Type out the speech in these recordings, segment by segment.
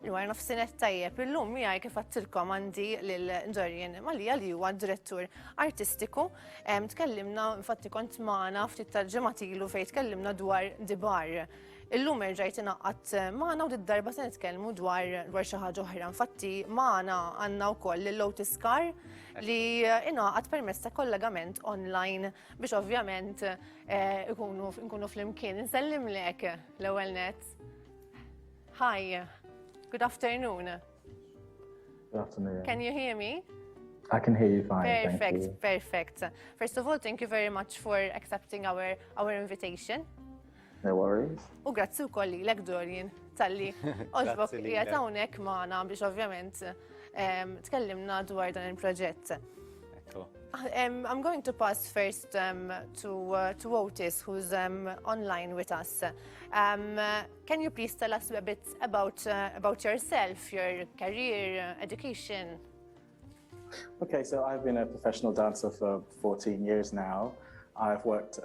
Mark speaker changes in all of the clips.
Speaker 1: L-għar nafsinet tajjeb, il-lum miħaj kif għattilkom għandi l-Dorian Mallia li huwa direttur artistiku. Tkellimna, infatti kont maħna ftit tal-ġematilu fej tkellimna dwar dibar. Il-lum irġajt inaqqat maħna u d-darba se nitkellmu dwar xi ħaġa oħra. Infatti maħna għandna wkoll l-Otis Carr li inaqqat permezz ta' kollegament online biex ovvjament nkunu fl-imkien. Nsellimlek l-ewwel net. Hi. Good afternoon.
Speaker 2: Good afternoon.
Speaker 1: Can you hear me?
Speaker 2: I can hear you fine.
Speaker 1: Perfect,
Speaker 2: thank you.
Speaker 1: perfect. First of all, thank you very much for accepting our invitation.
Speaker 2: No worries.
Speaker 1: U grazzi wkoll lilek Dorian tal-li oġbok qiegħed hawnhekk magħna biex ovvjament tkellimna dwar dan il-proġett. I'm going to pass first to Otis, who's online with us. Can you please tell us a bit about yourself, your career, education?
Speaker 2: Okay, so I've been a professional dancer for 14 years now. I've worked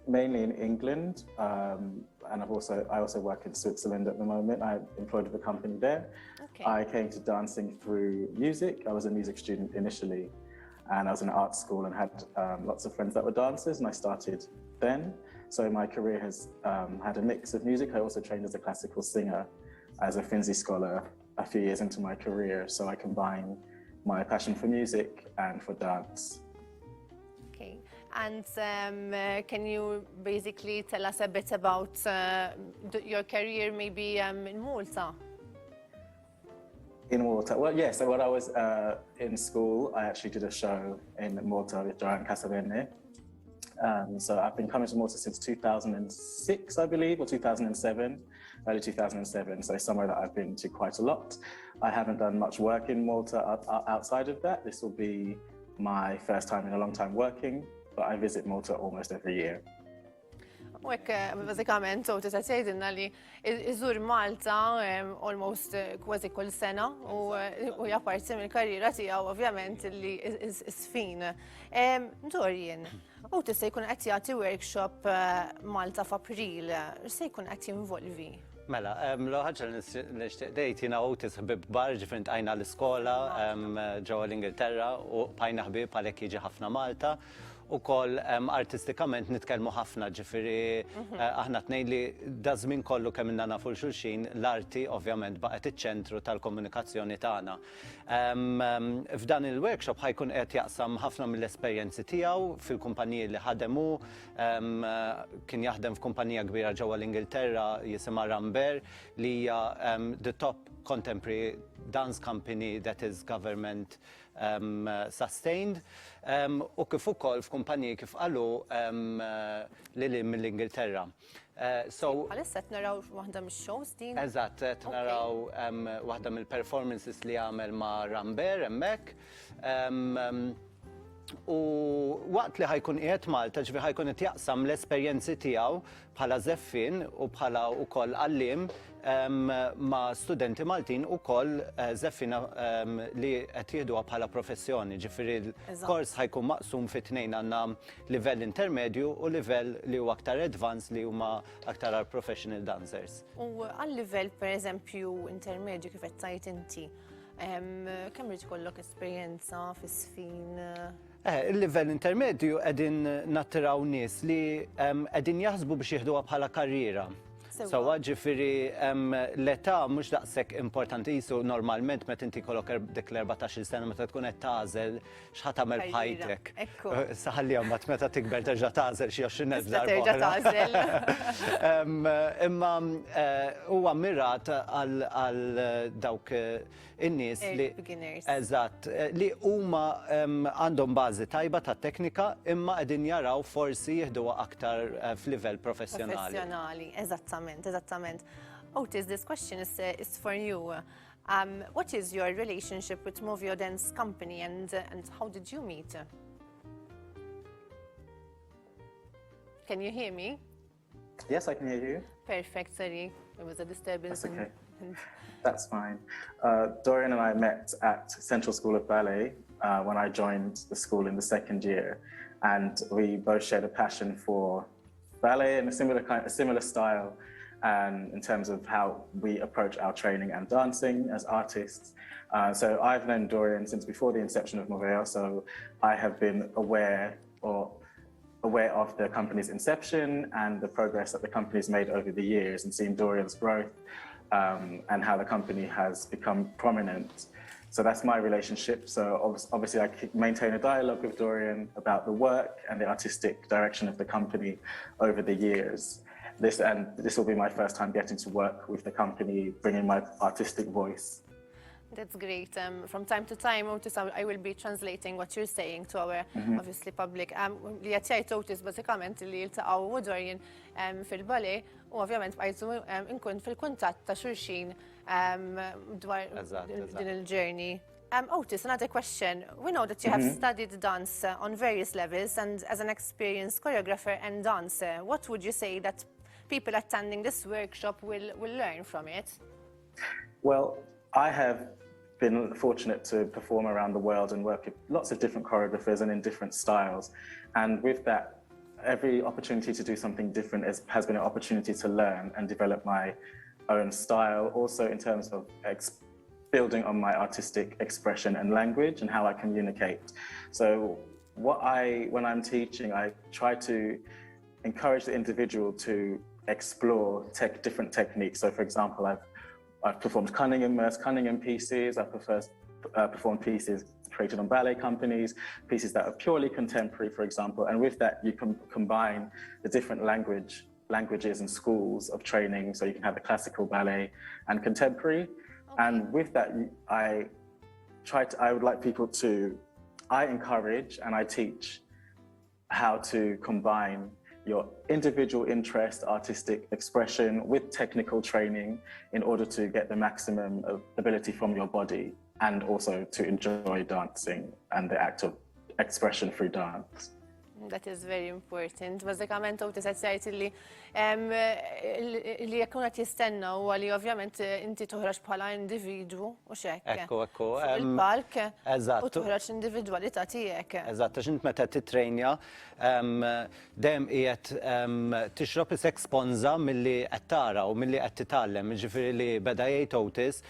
Speaker 2: mainly in England, and I also work in Switzerland at the moment. I'm employed with a company there.
Speaker 1: Okay.
Speaker 2: I came to dancing through music. I was a music student initially, and I was in an art school and had lots of friends that were dancers, and I started then. So my career has had a mix of music. I also trained as a classical singer, as a Finzi scholar a few years into my career. So I combine my passion for music and for dance.
Speaker 1: Okay, and can you basically tell us a bit about your career maybe in Malta?
Speaker 2: In Malta, well, yeah, so when I was in school, I actually did a show in Malta with Dorian Mallia. So I've been coming to Malta since 2006, I believe, or 2007, early 2007, so somewhere that I've been to quite a lot. I haven't done much work in Malta outside of that. This will be my first time in a long time working, but I visit Malta almost every year.
Speaker 1: U hekk bażikament Otis qed jgħidilna li iżur Malta almost kważi kull sena u hija parti mill-karriera tiegħu ovvjament li isfin. Dorian, Otis se jkun qed jagħti workshop Malta f'April, se jkun qed jinvolvi?
Speaker 3: Mela, l-ħagġa li nixtieq dejt jiena Otis ħbib kbar ġifri għajna l-iskola ġewwa l-Ingilterra u bqajna ħbieb għalhekk jiġi ħafna Malta. U koll artistikament nitkellmu ħafna ġifiri aħna tnejn li dażmin kollu kemm inna nafu xulxin l-arti ovvjament baqgħet iċ-ċentru tal-komunikazzjoni tagħna. F'dan il-workshop ħajkun qed jaqsam ħafna mill-esperjenzi tiegħu fil-kumpaniji li ħademu, kien jaħdem f'kumpanija kbira ġewwa l-Ingilterra jisimha Ramber li hija the top contemporary dance company that is government sustained. U kif ukoll f'kumpaniji kif qalu lili mill-Ingilterra.
Speaker 1: Għalissa qed naraw waħda mix-shows din?
Speaker 3: Eżatt, qed naraw waħda mill-performances li għamel ma' Ramber hemmhekk. U waqt li ħajkun qiegħed Malta, ġifieri ħajkun qed jaqsam l-esperjenzi tiegħu bħala żeffin u bħala wkoll għalliem ma' studenti Maltin ukoll żeffina li qed jieħduha bħala professjoni. Ġifieri l-kors ħajkun maqsum fi tnejn għandna livell intermedju u livell li huwa aktar advanced li huma aktar għal professional dancers.
Speaker 1: U għal-livell pereżempju intermedju kif qed tgħid inti, kemm rid ikollok esperjenza fis-sfin?
Speaker 3: Il-livell intermedju qegħdin nattiraw nies li qegħdin jaħsbu biex jieħduha bħala karriera. Sewwa ġifieri l-età mhux daqshekk importanti jisu normalment meta inti jkollok dik l-14-il sena meta tkun qed tagħżel x'ħad tagħmel b'ħajtek. Saħallihom mbagħad meta tikber terġa' tagħżel xi 20,000 darba. Imma huwa mirat għal dawk in-nies li eżatt li huma għandhom bażi tajba ta' teknika imma qegħdin jaraw forsi jieħduha aktar f'livell professjonali.
Speaker 1: Professjonali, eżattament. Otis, this question is for you. What is your relationship with Moveo Dance Company and how did you meet? Can you hear me?
Speaker 2: Yes, I can hear you.
Speaker 1: Perfect, sorry. There was a disturbance.
Speaker 2: That's okay. That's fine. Dorian and I met at Central School of Ballet when I joined the school in the second year, and we both shared a passion for ballet and a similar style. and in terms of how we approach our training and dancing as artists. So I've known Dorian since before the inception of Moveo, so I have been aware of the company's inception and the progress that the company's made over the years, and seen Dorian's growth and how the company has become prominent. So that's my relationship. So obviously I maintain a dialogue with Dorian about the work and the artistic direction of the company over the years. This will be my first time getting to work with the company, bringing my artistic voice.
Speaker 1: That's great. From time to time, Otis, I will be translating what you're saying to our, obviously, public. Li għatjajt Otis, basikament, li jiltaqaw u Dorian fil-ballet, u ovvjament bqajtu inkun fil-kuntatt ta' xulxin dwar din il-journey. Otis, another question. We know that you have studied dance on various levels, and as an experienced choreographer and dancer, what would you say that people attending this workshop will learn from it?
Speaker 2: Well, I have been fortunate to perform around the world and work with lots of different choreographers and in different styles. And with that, every opportunity to do something different has been an opportunity to learn and develop my own style, also in terms of building on my artistic expression and language and how I communicate. So when I'm teaching, I try to encourage the individual to explore different techniques. So for example, I've performed Cunningham pieces. I've performed pieces created on ballet companies, pieces that are purely contemporary, for example. And with that, you can combine the different languages and schools of training. So you can have the classical ballet and contemporary. Okay. And with that, I would like people I encourage and I teach how to combine your individual interest, artistic expression with technical training in order to get the maximum ability from your body, and also to enjoy dancing and the act of expression through dance.
Speaker 1: That is very important. Bażikament Otis qed jgħid li jekk qed jistenna huwa li ovvjament inti toħroġ bħala individwu u x'hekk.
Speaker 3: Ekku.
Speaker 1: Il-palk u toħroġ individwalità tiegħek.
Speaker 3: Eżatt, għax int meta titrejnja dejjem qiegħed tixrob isek sponża milli qed tara u milli qed titgħallem. Jiġifieri li beda jgħid Otis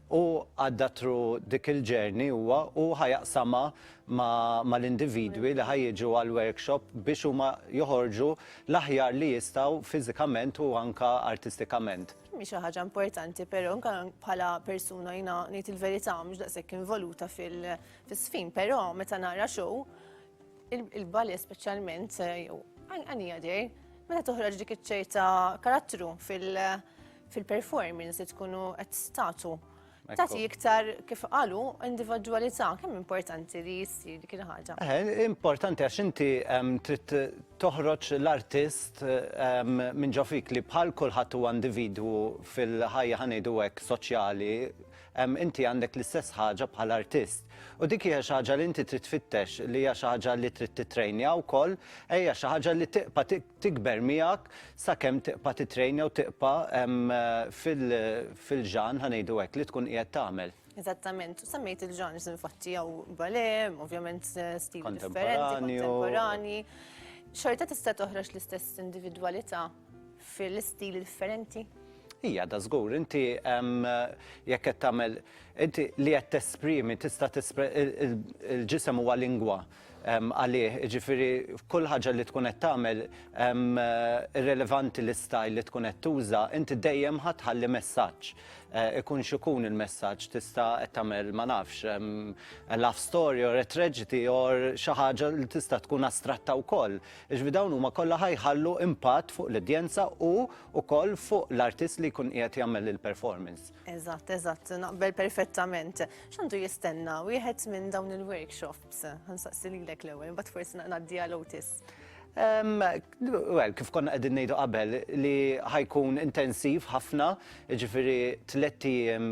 Speaker 3: u għadda through dik il-journey huwa u ħajaqsamha mal-individwi li ħajjiġu għal-workshop biex huma joħorġu l-aħjar li jistgħu fiżikament u anke artistikament.
Speaker 1: Mhix xi ħaġa importanti, però anke bħala persuna jiena ngħid il-verità mhux daqshekk involuta fis-sfin, però meta nara show il-ballet speċjalment għanija dir, meta toħroġ dik iċ-ċerta karattru fil-performance li tkunu qed tagħtu. Tagħti iktar kif qalu individwalità, kemm importanti li jsir dik il-ħaġa.
Speaker 3: Importanti għax inti trid toħroġ l-artist minn ġo fik li bħal kulħadd huwa individwu fil-ħajja ħanejdu hekk soċjali, inti għandek l-istess ħaġa bħal artist. U dik hija xi ħaġa li inti trid tfittex li hija xi ħaġa li trid titrejnja wkoll, hija xi ħaġa li tiqpa' tikber miegħek sakemm tiqpa' titrejnja u tiqpa' fil-ġan ħanejdu hekk li tkun qiegħed tagħmel.
Speaker 1: Eżattament, u semmejt il-ġanrs infatti jew ballet, ovvjament stili differenti, kontemporani. Xorta tista' toħroġ l-istess individwalità fil-istili differenti?
Speaker 3: Hija da żgur, inti jekk qed tagħmel inti li qed tesprimi tista' il-ġisem huwa lingwa għalih, jiġifieri kull ħaġa li tkun qed tagħmel irrelevanti l-istajl li tkun qed tuża, inti dejjem ħatħalli messaġġ. Ikun x'ikun il-messaġġ tista' qed tagħmel ma nafx love story or a tragedy or xi ħaġa li tista' tkun astratta wkoll. Jiġifieri dawn huma kollha ħajħallu impatt fuq l-udjenza u wkoll fuq l-artist li jkun qiegħed jagħmel il-performance.
Speaker 1: Eżatt, naqbel perfettament. X'għandu jistenna wieħed minn dawn il-workshops? Ħansaqsi lilek l-ewwel, imbagħad forsi ngħaddi għal Otis.
Speaker 3: Well, kif konna qegħdin ngħidu qabel li ħajkun intensiv ħafna, jiġifieri 3 ijiem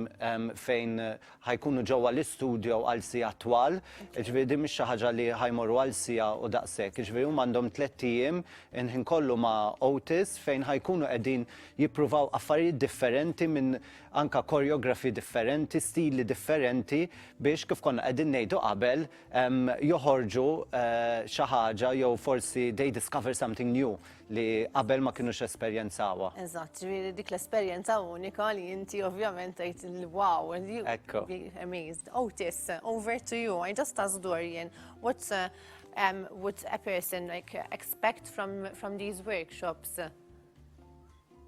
Speaker 3: fejn ħajkunu ġewwa l-istudio għal sigħa twal, jiġifieri din mhix xi ħaġa li ħajmorru għal sigħa u daqshekk, jiġifieri huma għandhom 3 ijiem inħin kollu ma' Otis fejn ħajkunu qegħdin jippruvaw affarijiet differenti minn anka koreografi differenti, stili differenti biex kif konna qegħdin ngħidu qabel joħorġu xi ħaġa jew forsi they discover something new li qabel ma kinux esperjenzawha.
Speaker 1: Eżatt, ġifieri dik l-esperjenza unika li inti ovvjament tgħid wow,
Speaker 3: Ekku.
Speaker 1: amazed. Otis, over to you. I just asked Dorian, what would a person expect from these workshops?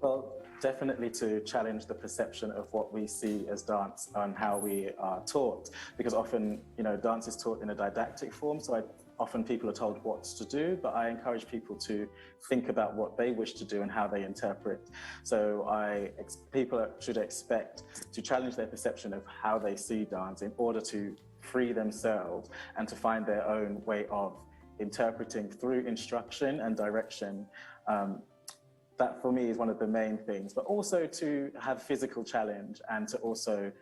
Speaker 2: Well, definitely to challenge the perception of what we see as dance and how we are taught, because often, dance is taught in a didactic form, so often people are told what to do, but I encourage people to think about what they wish to do and how they interpret. So people should expect to challenge their perception of how they see dance in order to free themselves and to find their own way of interpreting through instruction and direction. That for me is one of the main things, but also to have physical challenge and to also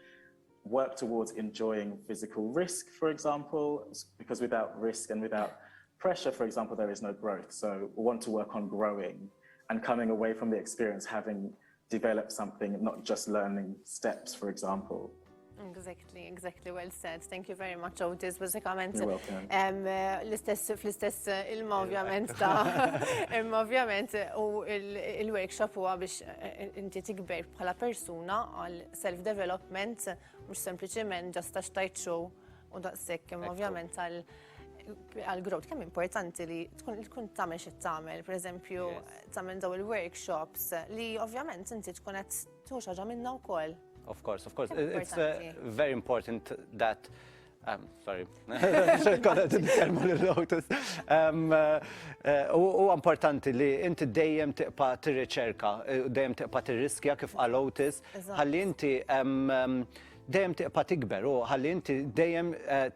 Speaker 2: work towards enjoying physical risk, for example, because without risk and without pressure, for example, there is no growth. So we want to work on growing and coming away from the experience, having developed something, not just learning steps, for example.
Speaker 1: Exactly, well said. Thank you very much, Otis. Bażikament,
Speaker 2: You're welcome.
Speaker 1: fl-istess ilma ovvjament ovvjament u il-workshop huwa biex inti tikber bħala persuna għal self-development, mhux sempliċement ġast għax tajt show u daqshekk, imma ovvjament għal-growth kemm importanti li tkun tagħmel xi tagħmel, pereżempju tagħmel daw il-workshops li ovvjament inti tkun qed tieħu xi ħaġa minnha wkoll.
Speaker 3: Of course. It's very important that sorry. U importanti li inti dejjem tiqpa' tirriċerka, dejjem tiqpa' tirriskja kif qal Otis, ħalli inti dejjem tiqpa' tikber u ħalli inti dejjem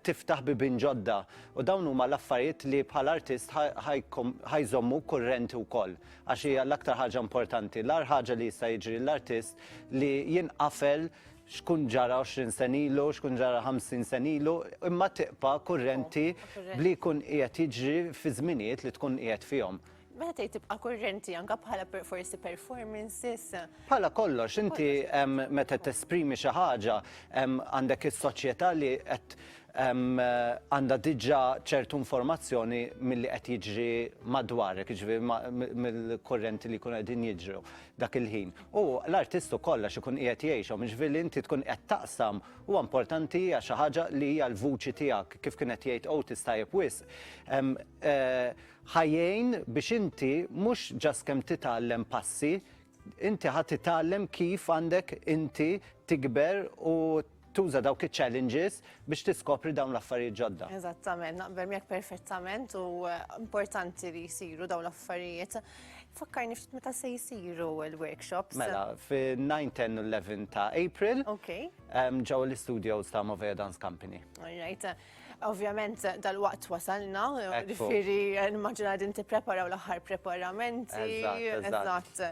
Speaker 3: tiftaħ bibien ġodda. U dawn huma l-affarijiet li bħal artist ħajżommu kurrenti wkoll. Għax hija l-aktar ħaġa importanti. L-ar ħaġa li jista' jiġri l-artist li jinqafel xkun ġara 20 sen ilu, xkun ġara 50 sen ilu, imma tiqpa' kurrenti bli jkun qiegħed jiġri fi żminijiet li tkun qiegħed fihom.
Speaker 1: Meta tgħid tibqa' kurrenti anke bħala forsi performances.
Speaker 3: Bħala kollox, inti meta tesprimi xi ħaġa għandek is-soċjetà li qed għandha diġà ċertu informazzjoni milli qed jiġri madwarek, jiġifieri mill-kurrenti li jkunu qegħdin jiġru dak il-ħin. U l-artist ukoll għax ikun qiegħed jgħixhom, jiġifieri inti tkun qed taqsam huwa importanti hija xi ħaġa li hija l-vuċi tiegħek kif kien qed jgħid Otis tajjeb wisq. Ħajjejn biex inti mhux ġast kemm titgħallem passi, inti ħadd titgħallem kif għandek inti tikber u tuża dawk iċ-challenges biex tiskopri dawn l-affarijiet ġodda.
Speaker 1: Eżattament, naqbel miegħek perfettament u importanti li jsiru dawn l-affarijiet. Fakkarni ftit meta se jsiru l-workshops.
Speaker 3: Mela, fi 9, 10 u 11 ta' April ġew l-istudios ta' Moveo Dance Company.
Speaker 1: Alright. Ovvjament dal-waqt wasalna, ġifieri nimmaġina din tippreparaw l-aħħar preparamenti. Eżatt.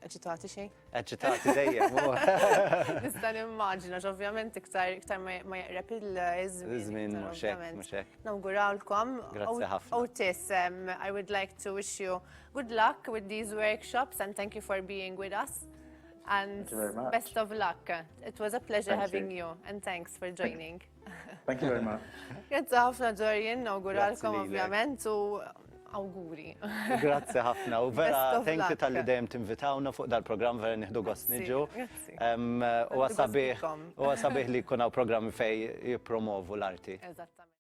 Speaker 1: Eċitati xejn?
Speaker 3: Eċitati dejjem.
Speaker 1: Nista' nimmaġina ovvjament iktar ma jaqreb il-żmien.
Speaker 3: Mhux hekk.
Speaker 1: Nawgurawlkom.
Speaker 3: Grazzi ħafna.
Speaker 1: Otis, I would like to wish you good luck with these workshops and thank you for being with us. And
Speaker 2: Thank you very much.
Speaker 1: Best of luck. It was a pleasure
Speaker 2: Thank
Speaker 1: having
Speaker 2: you.
Speaker 1: you and thanks for joining.
Speaker 2: Thank you very much.
Speaker 1: Grazzi ħafna Dorian, nawguralkom
Speaker 3: Grazzi lilek.
Speaker 1: ovvjament u awguri.
Speaker 3: Grazzi ħafna u vera
Speaker 1: Best of
Speaker 3: thank you
Speaker 1: luck.
Speaker 3: tal-li dejjem tinvitawna fuq dal-programm vera nieħdu gost niġu.
Speaker 1: Grazzi.
Speaker 3: U sabiħ li jkun hawn programmi fej jippromovu l-arti.
Speaker 1: Eżattament.